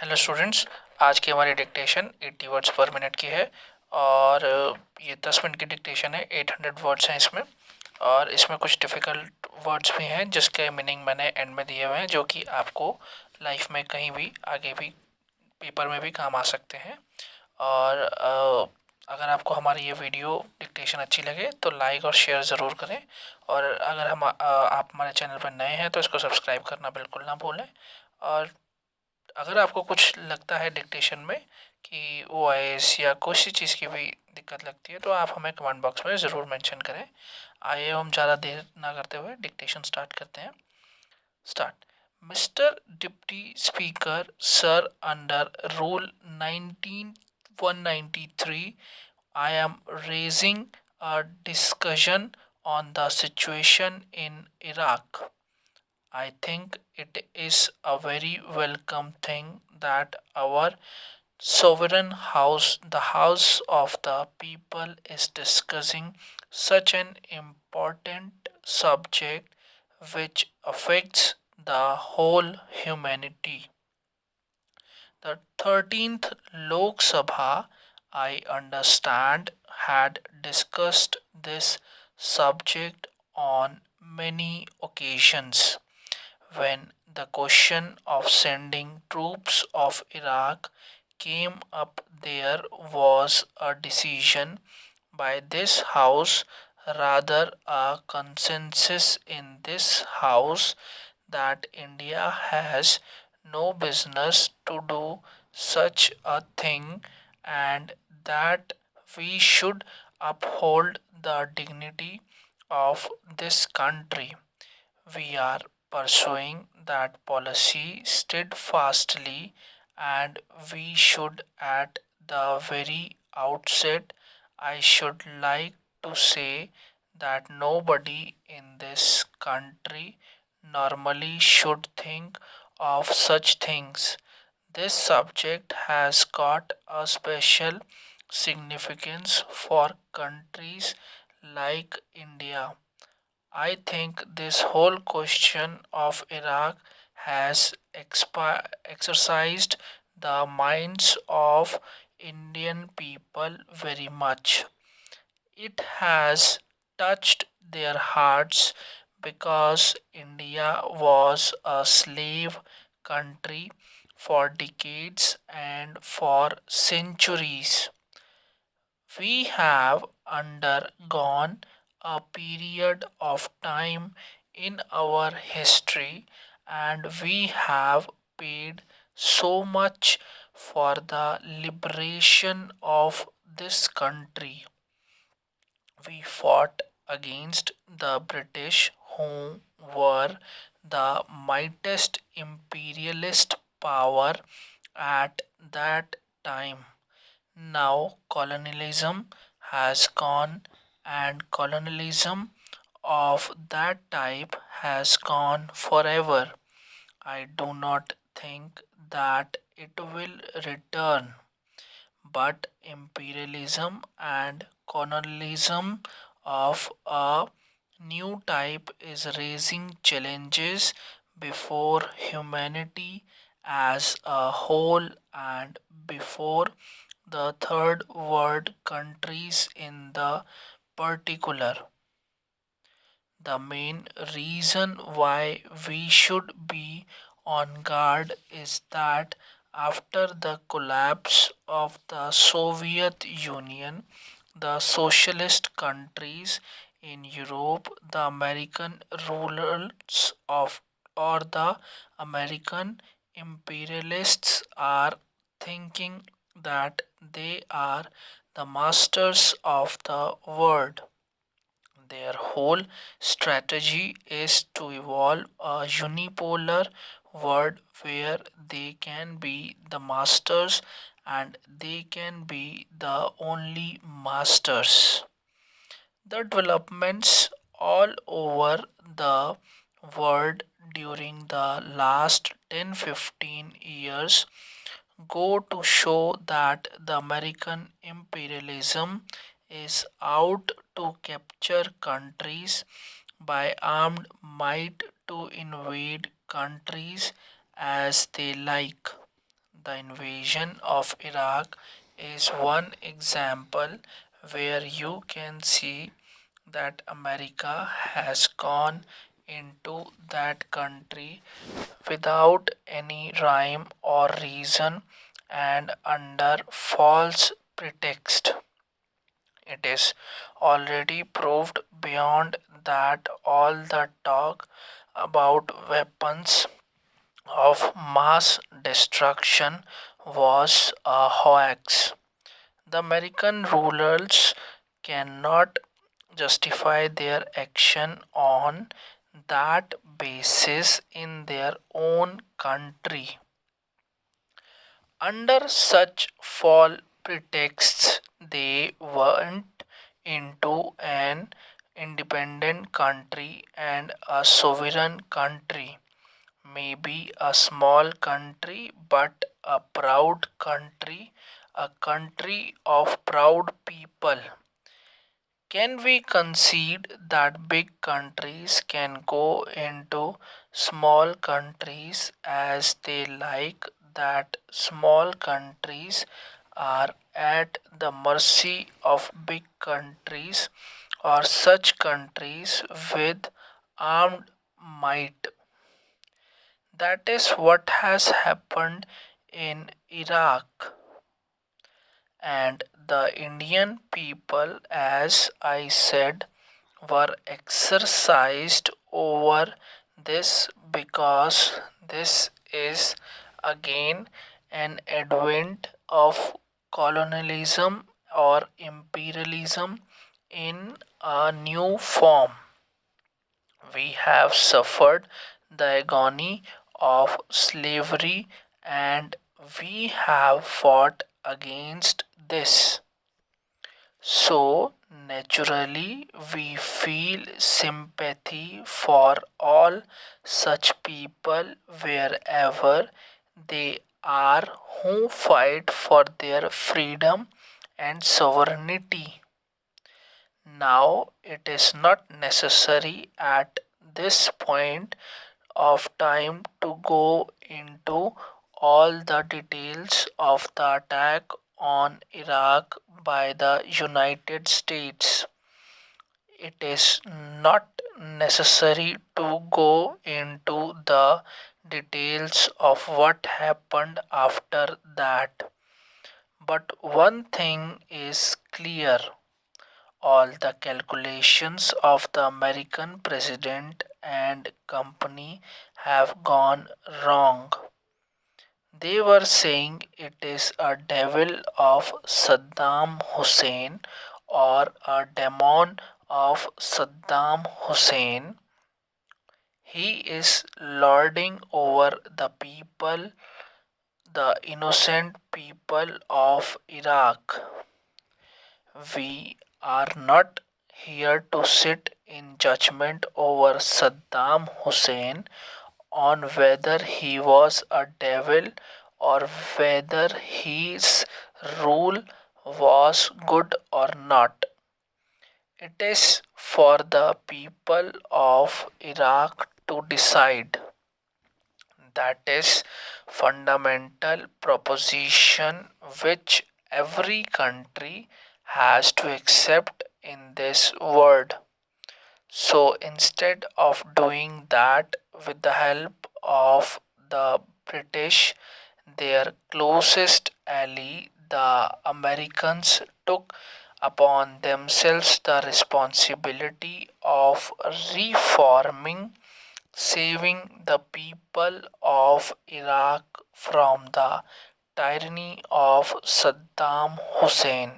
Hello students. आज की हमारी डिक्टेशन 80 वर्ड्स पर मिनट की है और ये 10 मिनट की डिक्टेशन है। 800 वर्ड्स हैं इसमें और इसमें कुछ डिफ़िकल्ट वर्ड्स भी हैं जिसके मीनिंग मैंने एंड में दिए हुए हैं, जो कि आपको लाइफ में कहीं भी आगे भी पेपर में भी काम आ सकते हैं। और अगर आपको हमारी ये वीडियो डिक्टेशन अच्छी लगे तो लाइक और शेयर ज़रूर करें। और अगर आप हमारे चैनल पर नए हैं तो इसको सब्सक्राइब करना बिल्कुल ना भूलें। और अगर आपको कुछ लगता है डिक्टेशन में कि ओआईएस या किसी चीज़ की भी दिक्कत लगती है तो आप हमें कमेंट बॉक्स में ज़रूर मेंशन करें। आइए हम ज़्यादा देर ना करते हुए डिक्टेशन स्टार्ट करते हैं। Start. Mister deputy speaker sir, under rule 19193 I am raising a discussion on the situation in Iraq. I think it is a very welcome thing that our sovereign house, the House of the People, is discussing such an important subject which affects the whole humanity. The 13th Lok Sabha, I understand, had discussed this subject on many occasions. When the question of sending troops of Iraq came up, there was a decision by this House, rather a consensus in this House, that India has no business to do such a thing and that we should uphold the dignity of this country. We are pursuing that policy steadfastly, and we should, at the very outset, I should like to say that nobody in this country normally should think of such things. This subject has got a special significance for countries like India. I think this whole question of Iraq has exercised the minds of Indian people very much. It has touched their hearts because India was a slave country for decades and for centuries. We have undergone a period of time in our history and we have paid so much for the liberation of this country. We fought against the British, who were the mightiest imperialist power at that time. Now colonialism has gone, and colonialism of that type has gone forever. I do not think that it will return. But imperialism and colonialism of a new type is raising challenges before humanity as a whole and before the third world countries in the particular. The main reason why we should be on guard is that after the collapse of the Soviet Union, the socialist countries in Europe, the American rulers of or the American imperialists are thinking that they are the masters of the world. Their whole strategy is to evolve a unipolar world where they can be the masters and they can be the only masters. The developments all over the world during the last 10-15 years go to show that the American imperialism is out to capture countries by armed might, to invade countries as they like. The invasion of Iraq is one example where you can see that America has gone into that country without any rhyme or reason and under false pretext. It is already proved beyond that all the talk about weapons of mass destruction was a hoax. The American rulers cannot justify their action on that basis in their own country. Under such false pretexts, they went into an independent country and a sovereign country, maybe a small country, but a proud country, a country of proud people. Can we concede that big countries can go into small countries as they like, that small countries are at the mercy of big countries or such countries with armed might? That is what has happened in Iraq. And the Indian people, as I said, were exercised over this because this is again an advent of colonialism or imperialism in a new form. We have suffered the agony of slavery and we have fought against this. So, naturally, we feel sympathy for all such people wherever they are who fight for their freedom and sovereignty. Now, it is not necessary at this point of time to go into all the details of the attack on Iraq by the United States. It is not necessary to go into the details of what happened after that. But one thing is clear, all the calculations of the American president and company have gone wrong. They were saying it is a devil of Saddam Hussein or a demon of Saddam Hussein. He is lording over the people, the innocent people of Iraq. We are not here to sit in judgment over Saddam Hussein on whether he was a devil or whether his rule was good or not. It is for the people of Iraq to decide. That is fundamental proposition which every country has to accept in this world. So instead of doing that with the help of the British, their closest ally, the Americans, took upon themselves the responsibility of reforming, saving the people of Iraq from the tyranny of Saddam Hussein.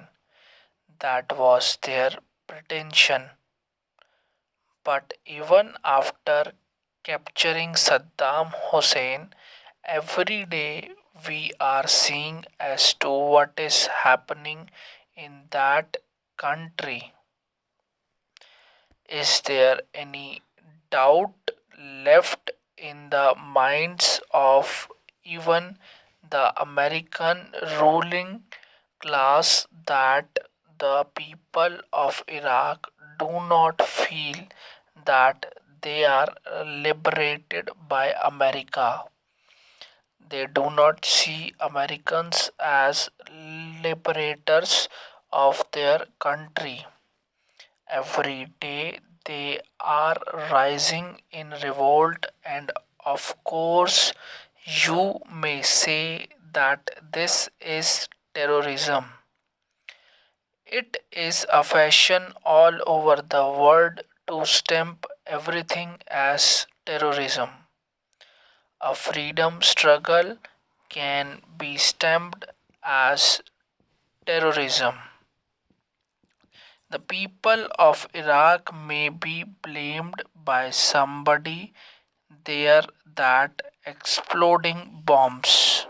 That was their pretension. But even after capturing Saddam Hussein, every day we are seeing as to what is happening in that country. Is there any doubt left in the minds of even the American ruling class that the people of Iraq do not feel that they are liberated by America? They do not see Americans as liberators of their country. Every day they are rising in revolt, and of course, you may say that this is terrorism. It is a fashion all over the world to stamp everything as terrorism. A freedom struggle can be stamped as terrorism. The people of Iraq may be blamed by somebody there that exploding bombs.